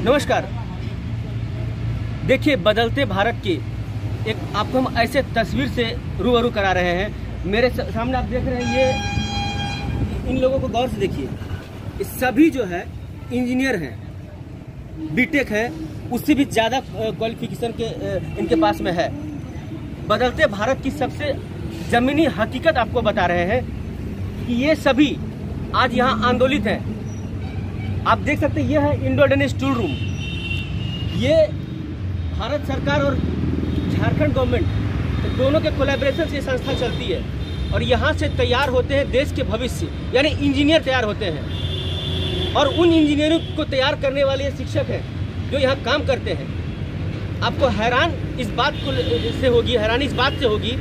नमस्कार। देखिए, बदलते भारत की एक आपको हम ऐसे तस्वीर से रूबरू करा रहे हैं। मेरे सामने आप देख रहे हैं, ये इन लोगों को गौर से देखिए। सभी जो है इंजीनियर हैं, बीटेक है, उससे भी ज़्यादा क्वालिफिकेशन के इनके पास में है। बदलते भारत की सबसे ज़मीनी हकीकत आपको बता रहे हैं कि ये सभी आज यहाँ आंदोलित हैं। आप देख सकते हैं, ये है इंडो डेनिश टूल रूम। ये भारत सरकार और झारखंड गवर्नमेंट दोनों के कोलैबोरेशन से संस्था चलती है और यहाँ से तैयार होते हैं देश के भविष्य, यानी इंजीनियर तैयार होते हैं। और उन इंजीनियरों को तैयार करने वाले शिक्षक हैं जो यहाँ काम करते हैं। आपको हैरानी इस बात से होगी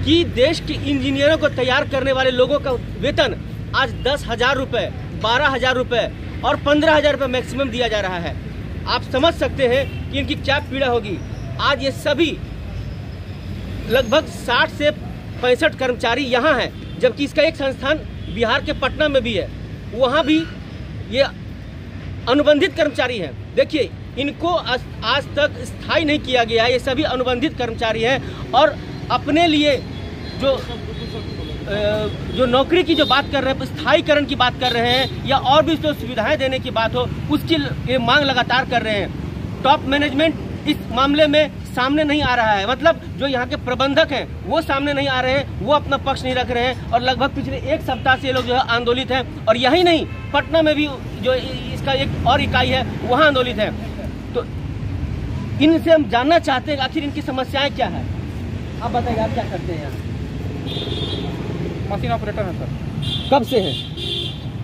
कि देश के इंजीनियरों को तैयार करने वाले लोगों का वेतन आज 10,000 रुपये, 12,000 रुपये और 15,000 रुपये मैक्सिमम दिया जा रहा है। आप समझ सकते हैं कि इनकी क्या पीड़ा होगी। आज ये सभी लगभग 60 से 65 कर्मचारी यहाँ हैं, जबकि इसका एक संस्थान बिहार के पटना में भी है, वहाँ भी ये अनुबंधित कर्मचारी हैं। देखिए, इनको आज तक स्थायी नहीं किया गया है। ये सभी अनुबंधित कर्मचारी हैं और अपने लिए जो नौकरी की जो बात कर रहे हैं, स्थायीकरण की बात कर रहे हैं या और भी जो सुविधाएं देने की बात हो, उसकी ये मांग लगातार कर रहे हैं। टॉप मैनेजमेंट इस मामले में सामने नहीं आ रहा है। मतलब जो यहाँ के प्रबंधक हैं वो सामने नहीं आ रहे हैं, वो अपना पक्ष नहीं रख रहे हैं। और लगभग पिछले एक सप्ताह से ये लोग जो है आंदोलित हैं। और यही नहीं, पटना में भी जो इसका एक और इकाई है वहाँ आंदोलित है। तो इनसे हम जानना चाहते हैं आखिर इनकी समस्याएं क्या है। आप बताइए, आप क्या करते हैं यहाँ? मशीन ऑपरेटर है सर। कब से है?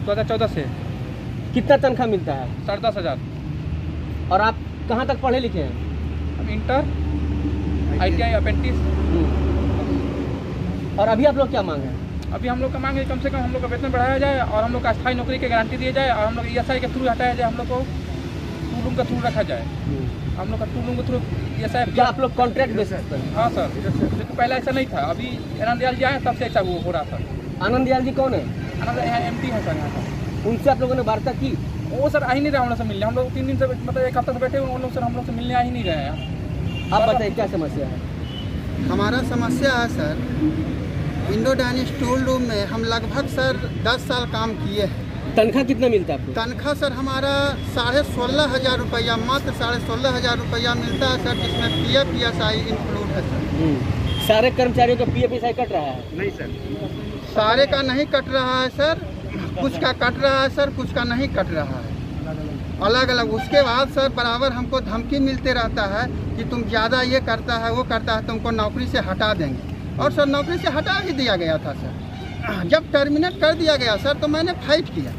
2014 से। कितना तनख्वाह मिलता है? 10,500। और आप कहाँ तक पढ़े लिखे हैं? हम इंटर, ITI, अप्रेंटिस। और अभी आप लोग क्या मांग है? अभी हम लोग का मांग है कम से कम हम लोग का वेतन बढ़ाया जाए और हम लोग का स्थायी नौकरी की गारंटी दी जाए और हम लोग ESI के थ्रू हटाया जाए। हम लोग को टूल रूम के थ्रू रखा जाए। हम लोग का टूल रूम के थ्रू ESI। क्या आप लोग कॉन्ट्रैक्ट बेसिस पर? हाँ सर, लेकिन पहले ऐसा नहीं था। अभी आनंद दयाल जी आए तब से ऐसा वो हो रहा था। आनंद दयाल जी कौन है? आनंद यहाँ MD है सर यहाँ का। उनसे आप लोगों ने वार्ता की? वो सर आ ही नहीं रहा हम लोग से मिलने। हम लोग 3 दिन से, मतलब एक हफ्ते से बैठे हुए, लोग सर हम लोग से मिलने आ ही नहीं रहे हैं। आप बताइए क्या समस्या है? हमारा समस्या है sir, Indo Danish tool room में हम लगभग सर 10 साल काम किए हैं। तनख्वाह कितना मिलता है आपको? तनख्वाह सर हमारा 16,500 रुपया, मात्र 16,500 रुपया मिलता है सर, जिसमें PF PSI इंक्लूड है सर। सारे कर्मचारियों का PF PSI कट रहा है? नहीं सर, सारे का नहीं कट रहा है सर, कुछ का कट रहा है सर, कुछ का नहीं कट रहा है, अलग अलग। उसके बाद सर बराबर हमको धमकी मिलते रहता है कि तुम ज़्यादा ये करता है वो करता है, तुमको नौकरी से हटा देंगे। और सर नौकरी से हटा ही दिया गया था सर। जब टर्मिनेट कर दिया गया सर, तो मैंने फाइट किया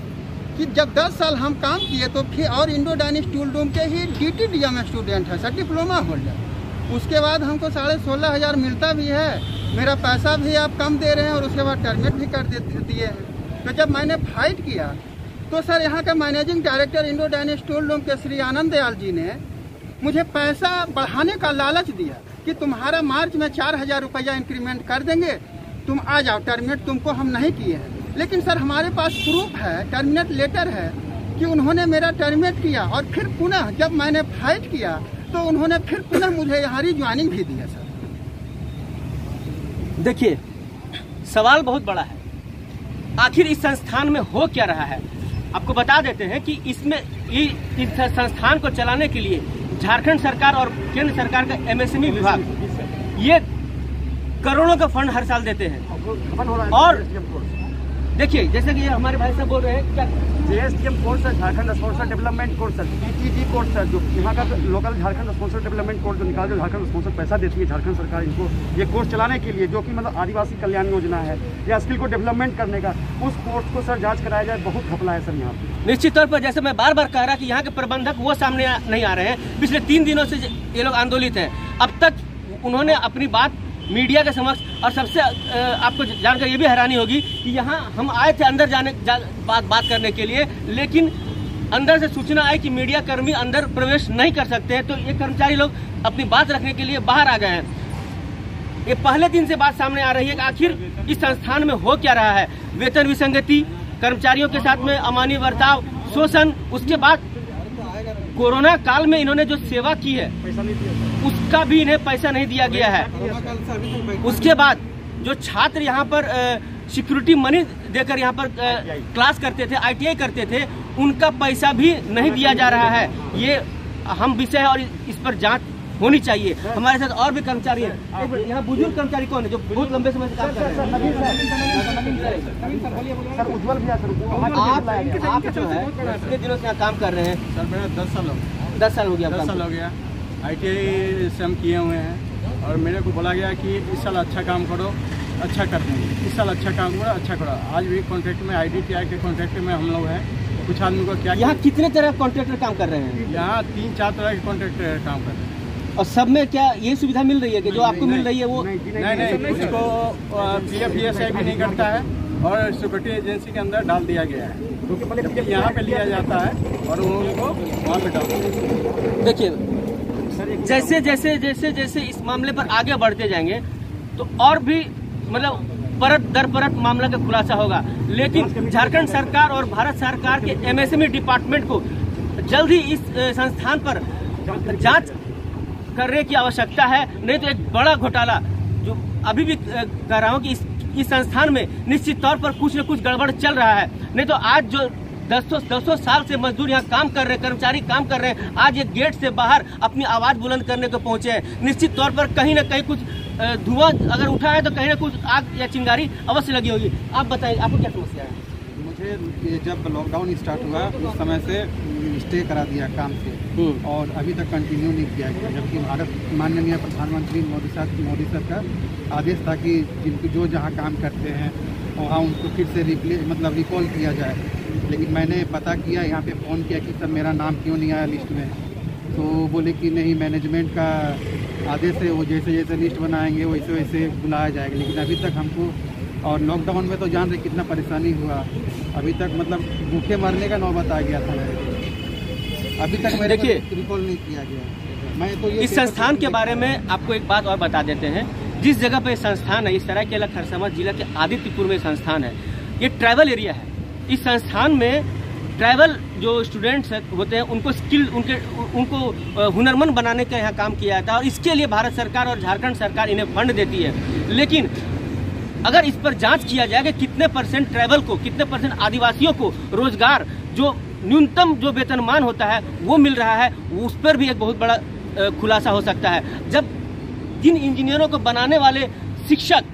कि जब 10 साल हम काम किए तो फिर, और इंडो डेनिश टूल रूम के ही DTDM स्टूडेंट है सर, डिप्लोमा होल्डर। उसके बाद हमको 16,500 मिलता भी है, मेरा पैसा भी आप कम दे रहे हैं और उसके बाद टर्मिनेट भी कर दिए हैं। तो जब मैंने फाइट किया तो सर यहाँ के managing director Indo Danish tool room के श्री आनंद दयाल जी ने मुझे पैसा बढ़ाने का लालच दिया कि तुम्हारा मार्च में 4,000 रुपया इंक्रीमेंट कर देंगे, तुम आ जाओ, टर्मिनेट तुमको हम नहीं किए हैं। लेकिन सर हमारे पास प्रूफ है, टर्मिनेट लेटर है कि उन्होंने मेरा टर्मिनेट किया और फिर पुनः जब मैंने फाइट किया तो उन्होंने फिर पुनः मुझे यहाँ ज्वाइनिंग भी दिया सर। देखिए, सवाल बहुत बड़ा है, आखिर इस संस्थान में हो क्या रहा है। आपको बता देते हैं कि इसमें इस संस्थान को चलाने के लिए झारखंड सरकार और केंद्र सरकार का MSME विभाग ये करोड़ों का फंड हर साल देते हैं। और देखिए, जैसे कि ये हमारे भाई साहब बोल रहे हैं, क्या JSDM कोर्स है, झारखंड स्पॉन्सर डेवलपमेंट कोर्स है, PTG कोर्स है, जो यहाँ का local Jharkhand sponsor development course जो निकाल, जो झारखंड स्पॉन्सर पैसा देती है झारखंड सरकार इनको ये कोर्स चलाने के लिए, जो कि मतलब आदिवासी कल्याण योजना है या स्किल को डेवलपमेंट करने का, उस कोर्स को सर जांच कराया जाए। बहुत घपला है सर यहाँ पे। निश्चित तौर पर, जैसे मैं बार बार कह रहा कि यहाँ के प्रबंधक वो सामने नहीं आ रहे हैं। पिछले 3 दिनों से ये लोग आंदोलित हैं। अब तक उन्होंने अपनी बात मीडिया के समक्ष, और सबसे आपको जानकर ये भी हैरानी होगी कि यहाँ हम आए थे अंदर बात करने के लिए, लेकिन अंदर से सूचना आई कि मीडिया कर्मी अंदर प्रवेश नहीं कर सकते हैं। तो ये कर्मचारी लोग अपनी बात रखने के लिए बाहर आ गए हैं। ये पहले दिन से बात सामने आ रही है कि आखिर इस संस्थान में हो क्या रहा है। वेतन विसंगति, कर्मचारियों के साथ में अमानवीय बर्ताव, शोषण, उसके बाद कोरोना काल में इन्होंने जो सेवा की है उसका भी इन्हें पैसा नहीं दिया गया है। उसके बाद जो छात्र यहाँ पर सिक्योरिटी मनी देकर यहाँ पर क्लास करते थे, ITI करते थे, उनका पैसा भी नहीं दिया जा रहा है। ये अहम विषय है और इस पर जांच होनी चाहिए। हमारे साथ और भी कर्मचारी हैं। यहाँ बुजुर्ग कर्मचारी कौन है जो बहुत लंबे समय से काम कर रहे हैं? सर उज्जवल भैया सर, आप जो है कितने दिनों से यहाँ काम कर रहे हैं? सर मेरा 10 साल हो गया। 10 साल हो गया। 10 साल हो गया। ITI से हम किए हुए हैं और मेरे को बोला गया कि इस साल अच्छा काम करो, अच्छा कर देंगे, इस साल अच्छा काम करो, अच्छा करो। आज भी कॉन्ट्रैक्ट में IDTI के कॉन्ट्रैक्ट में हम लोग हैं। कुछ आदमी को क्या यहाँ कितने तरह के कॉन्ट्रैक्टर काम कर रहे हैं? यहाँ 3-4 तरह के कॉन्ट्रैक्टर काम कर रहे हैं। और सब में क्या ये सुविधा मिल रही है कि जो आपको मिल रही है वो? नहीं, उसको PF ESI भी नहीं करता है और सिक्योरिटी एजेंसी के अंदर डाल दिया गया है। जबकि यहाँ पे लिया जाता है और उनको वहाँ पे डाल दिया। देखिए जैसे जैसे जैसे जैसे इस मामले पर आगे बढ़ते जाएंगे तो और भी मतलब परत दर परत मामला का खुलासा होगा। लेकिन झारखंड सरकार और भारत सरकार के MSME डिपार्टमेंट को जल्द ही इस संस्थान पर जांच करने की आवश्यकता है। नहीं तो एक बड़ा घोटाला जो अभी भी कह रहा हूँ कि इस संस्थान में निश्चित तौर पर कुछ न कुछ गड़बड़ चल रहा है। नहीं तो आज जो 200 साल से मजदूर यहाँ काम कर रहे हैं, कर्मचारी काम कर रहे हैं, आज ये गेट से बाहर अपनी आवाज बुलंद करने को पहुंचे हैं। निश्चित तौर पर कहीं न कहीं कुछ धुआं अगर उठा है तो कहीं ना कुछ आग या चिंगारी अवश्य लगी होगी। आप बताइए आपको क्या समस्या है? मुझे जब लॉकडाउन स्टार्ट हुआ उस समय से स्टे करा दिया काम से और अभी तक कंटिन्यू नहीं किया गया, जबकि भारत माननीय प्रधानमंत्री मोदी सर का आदेश था कि जिनको जो जहाँ काम करते हैं वहाँ उनको फिर से रिकॉल किया जाए। लेकिन मैंने पता किया, यहाँ पे फ़ोन किया कि सर मेरा नाम क्यों नहीं आया लिस्ट में, तो बोले कि नहीं मैनेजमेंट का आदेश है, वो जैसे जैसे लिस्ट बनाएंगे वैसे वैसे बुलाया जाएगा। लेकिन अभी तक हमको, और लॉकडाउन में तो जान रहे कितना परेशानी हुआ, अभी तक मतलब भूखे मरने का नौबत आ गया था मेरे। अभी तक मेरे रिकॉल नहीं किया गया। मैं तो इस संस्थान के बारे में आपको एक बात और बता देते हैं। जिस जगह पे संस्थान है, इस सरायकेला खरसावां जिला के आदित्यपुर में संस्थान है, ये ट्राइबल एरिया है। इस संस्थान में ट्राइबल जो स्टूडेंट्स होते हैं उनको उनको हुनरमंद बनाने का यहाँ काम किया जाता है और इसके लिए भारत सरकार और झारखंड सरकार इन्हें फंड देती है। लेकिन अगर इस पर जांच किया जाए कि कितने % ट्राइबल को, कितने % आदिवासियों को रोजगार, जो न्यूनतम जो वेतनमान होता है वो मिल रहा है, उस पर भी एक बहुत बड़ा खुलासा हो सकता है। जब जिन इंजीनियरों को बनाने वाले शिक्षक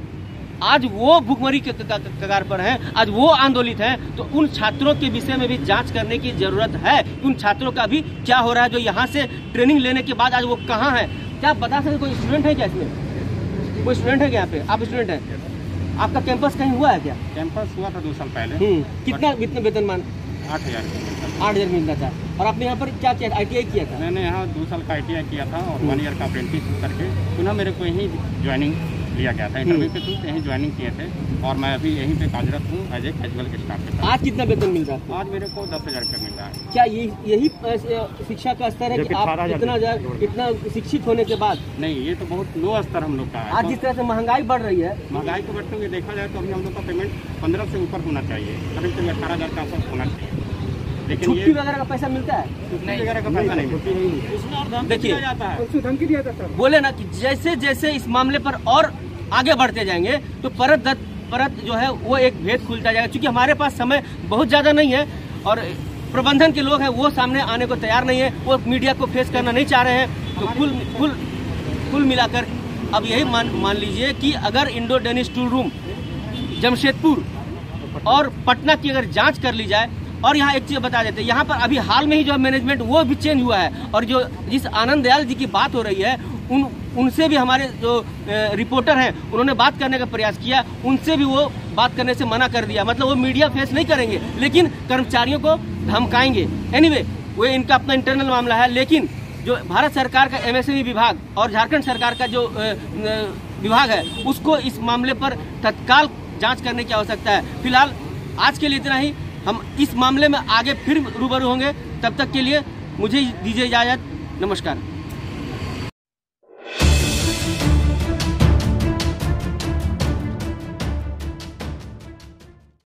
आज वो भुखमरी के कगार पर हैं, आज वो आंदोलित हैं, तो उन छात्रों के विषय में भी जांच करने की जरूरत है। उन छात्रों का भी क्या हो रहा है जो यहाँ से ट्रेनिंग लेने के बाद आज वो कहाँ हैं? क्या आप बता सकते? कोई स्टूडेंट है क्या इसमें? कोई स्टूडेंट है क्या यहाँ पे? आप स्टूडेंट हैं? आपका कैंपस कहीं हुआ है क्या? कैंपस हुआ था 2 साल पहले। कितना वेतनमान? 8,000 मिलता था। और आपने यहाँ पर क्या किया? ITI किया था? मैंने यहाँ 2 साल का ITI किया था और 1 ईयर का अप्रेंटिस करके पुनः मेरे को यहीं ज्वाइनिंग लिया गया था। इंटरव्यू के थ्रू यहीं ज्वाइनिंग किए थे और मैं अभी यहीं पे कार्यरत हूँ एज ए कैजुअल के स्टाफ के साथ। आज कितना वेतन मिल रहा है? आज मेरे को 10,000 रुपये मिल रहा है। क्या यही शिक्षा का स्तर है कि आप इतना शिक्षित होने के बाद? नहीं, ये तो बहुत लो स्तर हम लोग का है। आज जिस तरह से महंगाई बढ़ रही है, महंगाई को बढ़ते हुए देखा जाए तो अभी हम लोग का पेमेंट 15 से ऊपर होना चाहिए, करीब 18,000 का आसपास होना चाहिए। लेकिन छुट्टी वगैरह का पैसा मिलता है? छुट्टी वगैरह का पैसा नहीं। देखिए बोले ना कि जैसे जैसे इस मामले पर और आगे बढ़ते जाएंगे तो परत जो है वो एक भेद खुलता जाएगा। क्योंकि हमारे पास समय बहुत ज़्यादा नहीं है और प्रबंधन के लोग हैं वो सामने आने को तैयार नहीं है, वो मीडिया को फेस करना नहीं चाह रहे हैं। तो कुल मिलाकर अब यही मान लीजिए कि अगर Indo Danish tool room Jamshedpur और पटना की अगर जांच कर ली जाए, और यहाँ एक चीज़ बता देते हैं, यहाँ पर अभी हाल में ही जो मैनेजमेंट वो भी चेंज हुआ है और जो जिस आनंद दयाल जी की बात हो रही है उनसे भी हमारे जो रिपोर्टर हैं उन्होंने बात करने का प्रयास किया, उनसे भी वो बात करने से मना कर दिया। मतलब वो मीडिया फेस नहीं करेंगे लेकिन कर्मचारियों को धमकाएंगे। एनीवे वो इनका अपना इंटरनल मामला है, लेकिन जो भारत सरकार का MSME विभाग और झारखंड सरकार का जो विभाग है उसको इस मामले पर तत्काल जांच करने की आवश्यकता है। फिलहाल आज के लिए इतना ही। हम इस मामले में आगे फिर रूबरू होंगे। तब तक के लिए मुझे दीजिए इजाजत। नमस्कार।